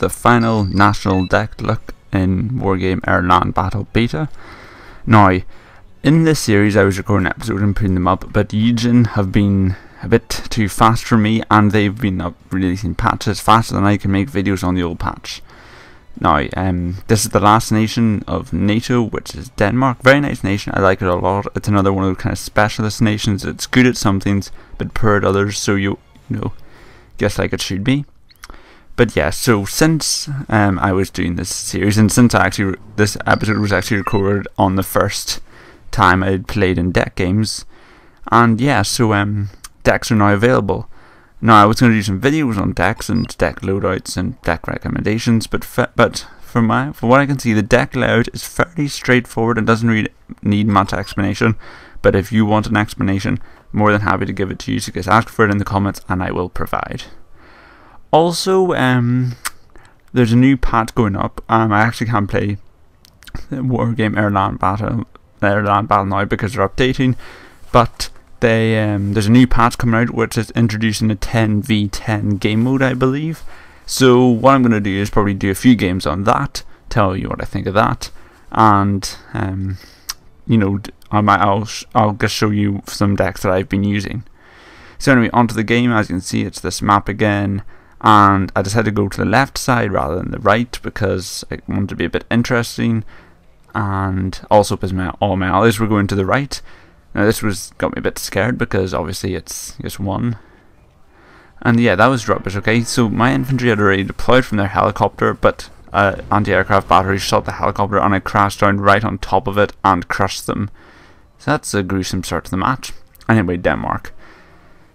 the final national deck look in Wargame Airland Battle Beta. Now, in this series I was recording episodes and putting them up, but Eugen have been a bit too fast for me, and they've been releasing patches faster than I can make videos on the old patch. Now, this is the last nation of NATO, which is Denmark. Very nice nation, I like it a lot. It's another one of those kind of specialist nations. It's good at some things, but poor at others, so you know, guess like it should be. But yeah, so since I was doing this series, and since this episode was actually recorded on the first time I had played in deck games, and yeah, so decks are now available. Now, I was going to do some videos on decks and deck loadouts and deck recommendations, but from what I can see, the deck layout is fairly straightforward and doesn't really need much explanation. But if you want an explanation, I'm more than happy to give it to you, so just ask for it in the comments and I will provide. Also, there's a new patch going up. I actually can't play the Wargame Airland Battle now because they're updating, but there's a new patch coming out which is introducing a 10v10 game mode, I believe. So what I'm going to do is probably do a few games on that, tell you what I think of that, and you know, I'll just show you some decks that I've been using. So anyway, onto the game. As you can see, it's this map again, and I decided to go to the left side rather than the right because I wanted to be a bit interesting, and also because all my allies were going to the right. Now this got me a bit scared because obviously it's just one. And yeah, that was rubbish, okay? So my infantry had already deployed from their helicopter, but anti-aircraft batteries shot the helicopter and I crashed down right on top of it and crushed them. So that's a gruesome start to the match. Anyway, Denmark.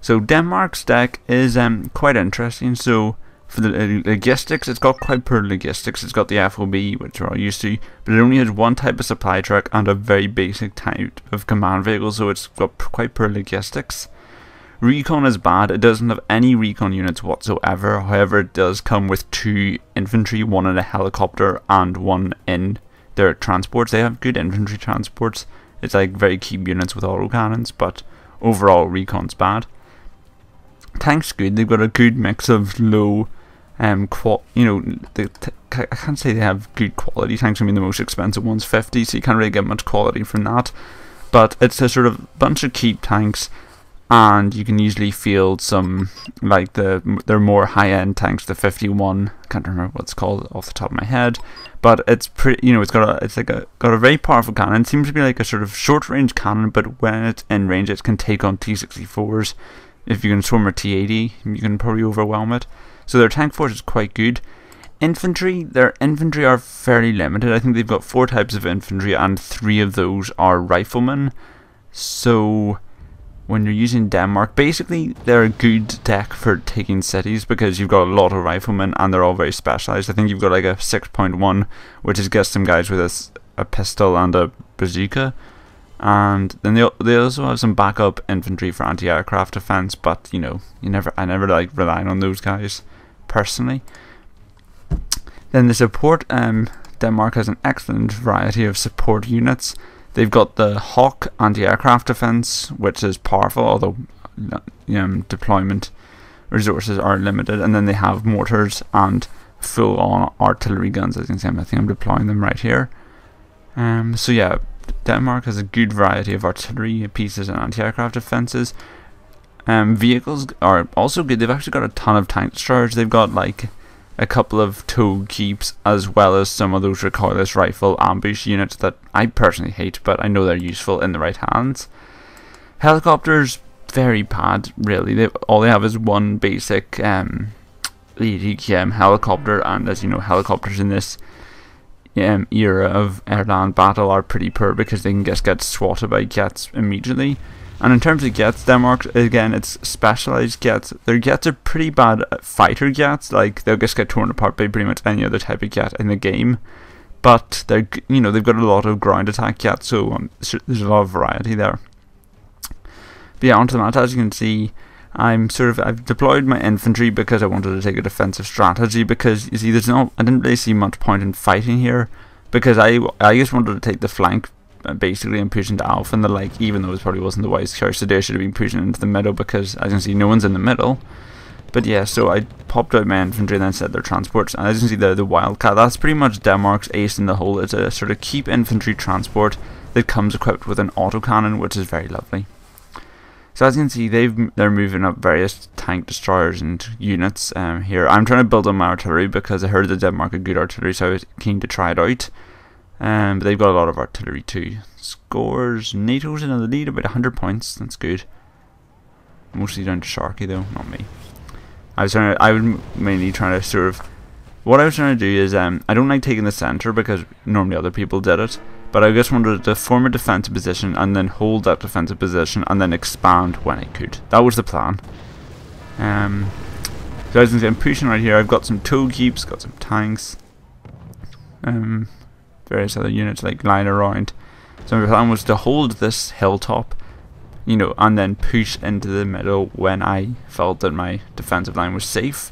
So Denmark's deck is quite interesting. So for the logistics, it's got quite poor logistics. It's got the FOB, which we're all used to, but it only has one type of supply truck and a very basic type of command vehicle, so it's got quite poor logistics. Recon is bad. It doesn't have any recon units whatsoever. However, it does come with 2 infantry, one in a helicopter and one in their transports. They have good infantry transports. It's like very cheap units with autocannons, but overall recon's bad. Tank's good. They've got a good mix of low I can't say they have good quality. Tanks. I mean, the most expensive one's 50, so you can't really get much quality from that. But it's a sort of bunch of cheap tanks, and you can usually field some, like they're more high-end tanks. The 51, I can't remember what it's called off the top of my head, but it's pretty. You know, it's got a very powerful cannon. It seems to be like a sort of short-range cannon, but when it's in range, it can take on T-64s. If you can swim a T-80, you can probably overwhelm it. So their tank force is quite good. Their infantry are fairly limited. I think they've got 4 types of infantry, and 3 of those are riflemen. So when you're using Denmark, basically they're a good deck for taking cities because you've got a lot of riflemen and they're all very specialized. I think you've got like a 6.1, which is just some guys with a pistol and a bazooka. And then they also have some backup infantry for anti-aircraft defense, but you know, I never like relying on those guys personally. Then the support, Denmark has an excellent variety of support units. They've got the Hawk anti-aircraft defense, which is powerful, although deployment resources are limited. And then they have mortars and full-on artillery guns. As you can see, I think I'm deploying them right here. So yeah, Denmark has a good variety of artillery pieces and anti-aircraft defenses. Vehicles are also good. They've actually got a ton of tank destroyers. They've got like a couple of tow keeps, as well as some of those recoilless rifle ambush units that I personally hate, but I know they're useful in the right hands. Helicopters, very bad really. All they have is one basic 80 km helicopter, and as you know, helicopters in this era of Airland battle are pretty poor because they can just get swatted by jets immediately. And in terms of jets, Denmark, again, it's specialized jets. Their jets are pretty bad fighter jets. Like, they'll just get torn apart by pretty much any other type of jet in the game. But they've got a lot of ground attack jets, so there's a lot of variety there. But yeah, onto the match. As you can see, I've deployed my infantry because I wanted to take a defensive strategy, because you see, I didn't really see much point in fighting here, because I just wanted to take the flank basically and push into Alpha and the like, even though it probably wasn't the wise choice to do. I should have been pushing into the middle, because as you can see, no one's in the middle. But yeah, so I popped out my infantry and then set their transports. And as you can see, the Wildcat, that's pretty much Denmark's ace in the hole. It's a sort of keep infantry transport that comes equipped with an autocannon, which is very lovely. So as you can see, they're moving up various tank destroyers and units here. I'm trying to build on my artillery because I heard that Denmark had good artillery, so I was keen to try it out. But they've got a lot of artillery too. Scores, NATO's in the lead, about 100 points. That's good. Mostly down to Sharky though, not me. I was mainly trying to sort of, what I was trying to do is, I don't like taking the centre because normally other people did it, but I just wanted to form a defensive position and then hold that defensive position and then expand when I could. That was the plan. So as you can see, I'm pushing right here. I've got some tow keeps, got some tanks, various other units like lying around. So my plan was to hold this hilltop, you know, and then push into the middle when I felt that my defensive line was safe.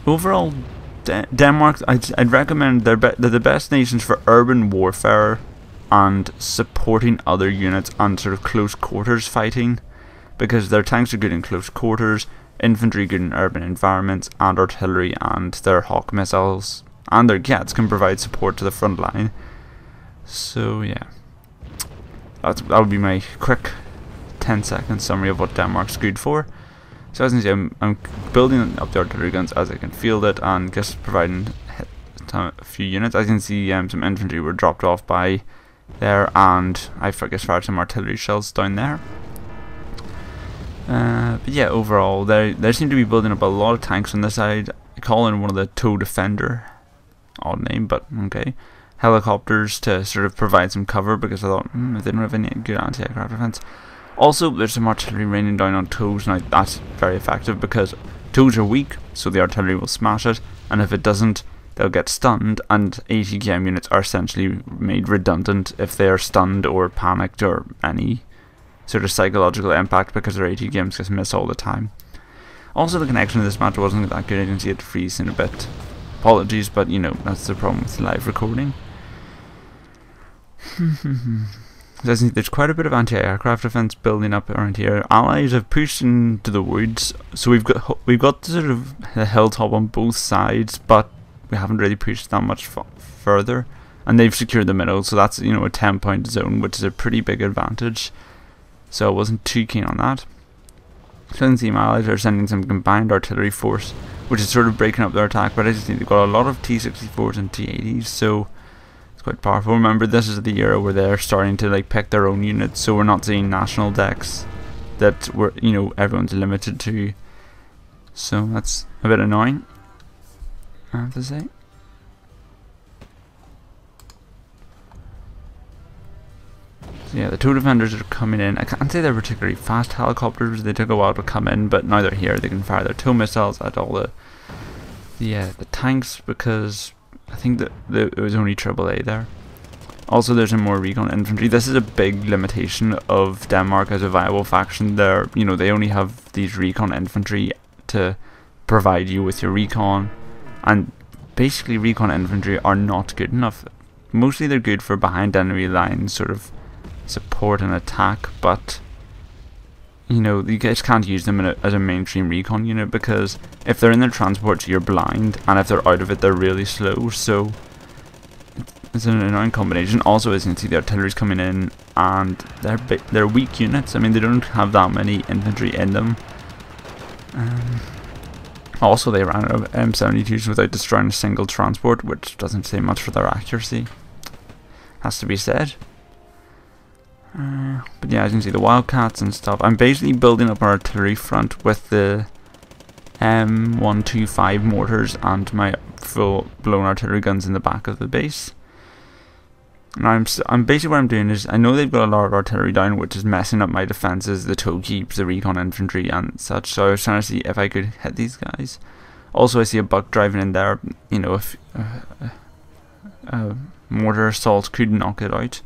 Overall, Denmark, I'd recommend they're the best nations for urban warfare and supporting other units and sort of close quarters fighting, because their tanks are good in close quarters, infantry good in urban environments, and artillery and their Hawk missiles and their jets can provide support to the front line. So yeah. That would be my quick 10-second summary of what Denmark's good for. So as you can see, I'm building up the artillery guns as I can field it and just providing a few units. As you can see, some infantry were dropped off by there, and I just fired some artillery shells down there. But yeah, overall, they seem to be building up a lot of tanks on this side. I call in one of the TOW Defender, odd name, but okay. Helicopters to sort of provide some cover, because I thought if they don't have any good anti-aircraft defense. Also, there's some artillery raining down on TOWs. Now that's very effective because TOWs are weak, so the artillery will smash it, and if it doesn't, they'll get stunned, and ATKM units are essentially made redundant if they are stunned or panicked or any sort of psychological impact, because their ATKMs just miss all the time. Also, the connection of this match wasn't that good. I can see it freeze in a bit. Apologies, but you know, that's the problem with live recording. There's quite a bit of anti-aircraft defense building up around here. Allies have pushed into the woods, so we've got sort of the hilltop on both sides, but we haven't really pushed that much further. And they've secured the middle, so that's, you know, a 10-point zone, which is a pretty big advantage. So I wasn't too keen on that. So I can see my allies are sending some combined artillery force, which is sort of breaking up their attack, but I just think they've got a lot of T-64s and T-80s, so it's quite powerful. Remember, this is the era where they're starting to like pick their own units, so we're not seeing national decks that everyone's limited to. So that's a bit annoying, I have to say. So yeah, the TOW Defenders are coming in. I can't say they're particularly fast helicopters. They took a while to come in, but now they're here. They can fire their TOW missiles at all the tanks, because I think that it was only AAA there. Also, there's some more recon infantry. This is a big limitation of Denmark as a viable faction. They only have these recon infantry to provide you with your recon, and basically recon infantry are not good enough. Mostly they're good for behind enemy lines sort of support and attack, but you guys can't use them as a mainstream recon unit, because if they're in their transports you're blind, and if they're out of it they're really slow, so it's an annoying combination. Also, as you can see, the artillery's coming in, and they're weak units. I mean, they don't have that many infantry in them. Also, they ran out of M72s without destroying a single transport, which doesn't say much for their accuracy, has to be said. But yeah, as you can see, the Wildcats and stuff. I'm basically building up our artillery front with the M125 mortars and my full blown artillery guns in the back of the base. And I'm basically what I'm doing is, I know they've got a lot of artillery down, which is messing up my defenses, the tow keeps, the recon infantry and such. So I was trying to see if I could hit these guys. Also, I see a buck driving in there. If mortar assault could knock it out.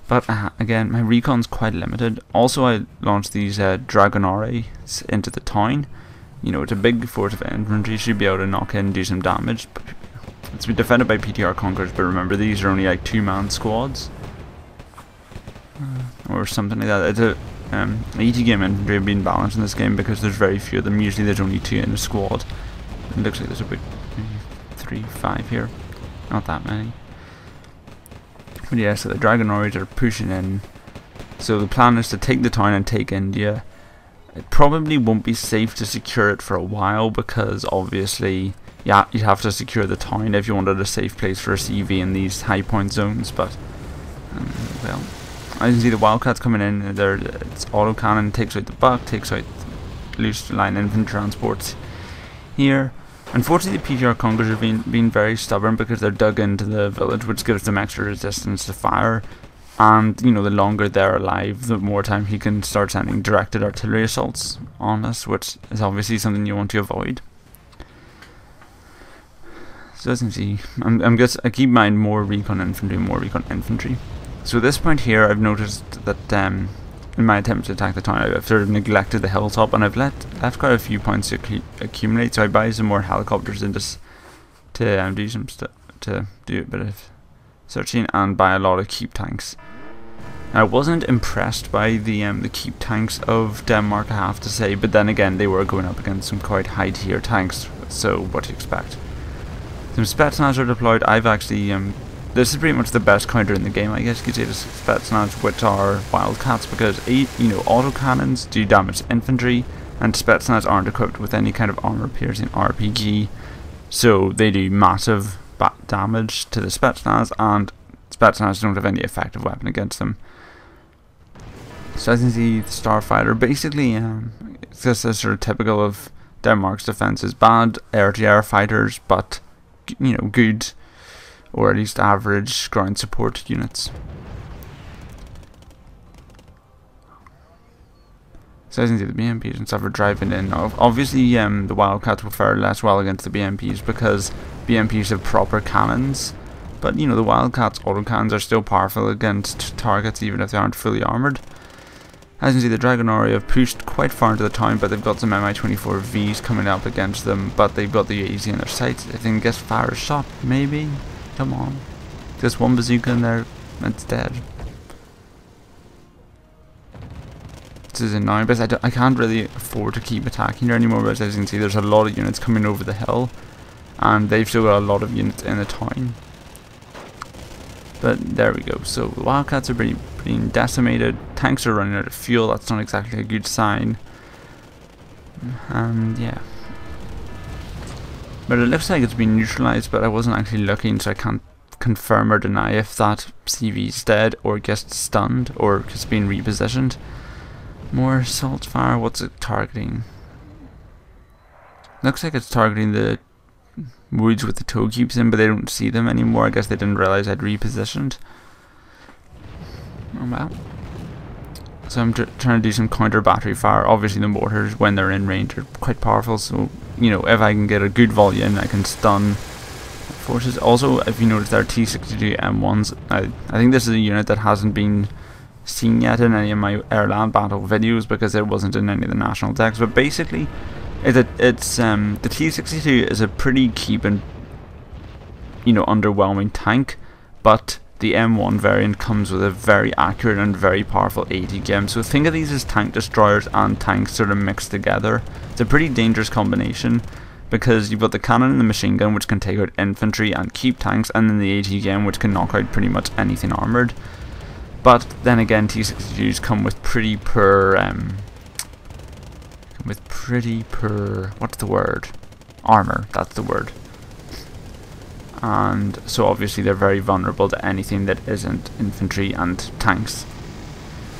But again, my recon's quite limited. Also, I launched these Dragonaries into the town. It's a big force of infantry, should be able to knock in and do some damage. But it's been defended by PTR Conquerors, but remember, these are only like 2-man squads. Or something like that. It's AT game infantry have been balanced in this game because there's very few of them. Usually there's only 2 in a squad. It looks like there's about 3, 5 here. Not that many. But yeah, so the Dragonorids are pushing in. So the plan is to take the town and take India. It probably won't be safe to secure it for a while because obviously, yeah, you'd have to secure the town if you wanted a safe place for a CV in these high point zones. But well, I can see the Wildcats coming in. It's autocannon, takes out the buck, takes out loose line infantry transports here. Unfortunately, the PGR Conquerors have been very stubborn because they're dug into the village, which gives them extra resistance to fire. And, you know, the longer they're alive, the more time he can start sending directed artillery assaults on us, which is obviously something you want to avoid. So as you can see, I keep in mind more recon infantry. So at this point here, I've noticed that in my attempt to attack the town, I've sort of neglected the hilltop, and I've left quite a few points to accumulate. So I buy some more helicopters in this to do some to do a bit of searching, and buy a lot of keep tanks. Now, I wasn't impressed by the keep tanks of Denmark, I have to say, but then again, they were going up against some quite high tier tanks. So what do you expect? Some Spetsnaz are deployed. I've actually this is pretty much the best counter in the game, I guess you could say, the Spetsnaz, which are Wildcats, because autocannons do damage to infantry, and Spetsnaz aren't equipped with any kind of armor piercing RPG, so they do massive damage to the Spetsnaz, and Spetsnaz don't have any effective weapon against them. So as you can see, the Starfighter, basically, this is sort of typical of Denmark's defenses. Bad air-to-air fighters, but, you know, good, or at least average ground support units. So as you can see, the BMPs and stuff are driving in. Obviously, the Wildcats will fare less well against the BMPs because BMPs have proper cannons. But, you know, the Wildcats' autocannons are still powerful against targets even if they aren't fully armoured. As you can see, the Dragonori have pushed quite far into the town, but they've got some Mi-24Vs coming up against them, but they've got the AZ in their sights. If they can get fire a shot, maybe? Come on. Just one bazooka in there, it's dead. This is annoying, but I can't really afford to keep attacking there anymore, but as you can see, there's a lot of units coming over the hill, and they've still got a lot of units in the town. But there we go. So the Wildcats are being decimated. Tanks are running out of fuel. That's not exactly a good sign. And yeah. But it looks like it's been neutralized, but I wasn't actually looking, so I can't confirm or deny if that CV is dead or gets stunned or has been repositioned. More assault fire. What's it targeting? Looks like it's targeting the woods with the toe keeps in, but they don't see them anymore. I guess they didn't realize I'd repositioned. Oh well. So I'm trying to do some counter battery fire. Obviously the mortars, when they're in range, are quite powerful, so, you know, if I can get a good volley in, I can stun forces. Also, if you notice, there are T62 M1s. I think this is a unit that hasn't been seen yet in any of my Airland battle videos because it wasn't in any of the national decks, but basically the T62 is a pretty cheap and, you know, underwhelming tank, but the M1 variant comes with a very accurate and very powerful AT gem. So think of these as tank destroyers and tanks sort of mixed together. It's a pretty dangerous combination because you've got the cannon and the machine gun, which can take out infantry and keep tanks, and then the AT gem, which can knock out pretty much anything armoured. But then again, T62s come with pretty poor what's the word? Armour, that's the word. And so obviously they're very vulnerable to anything that isn't infantry and tanks.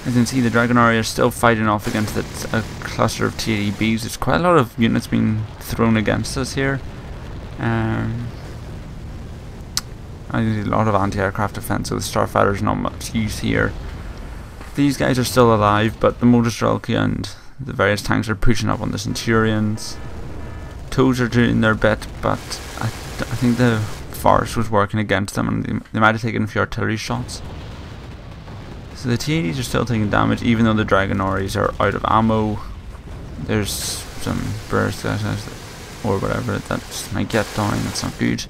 As you can see, the Dragonori are still fighting off against a cluster of T-80Bs. There's quite a lot of units being thrown against us here. I see a lot of anti-aircraft defense, so the Starfighter's not much use here. These guys are still alive, but the Motorstrelki and the various tanks are pushing up on the Centurions. Toes are doing their bit, but I think the Forest was working against them, and they might have taken a few artillery shots. So the T-80s are still taking damage, even though the Dragonoris are out of ammo. There's some burst or whatever that might get down. That's not good.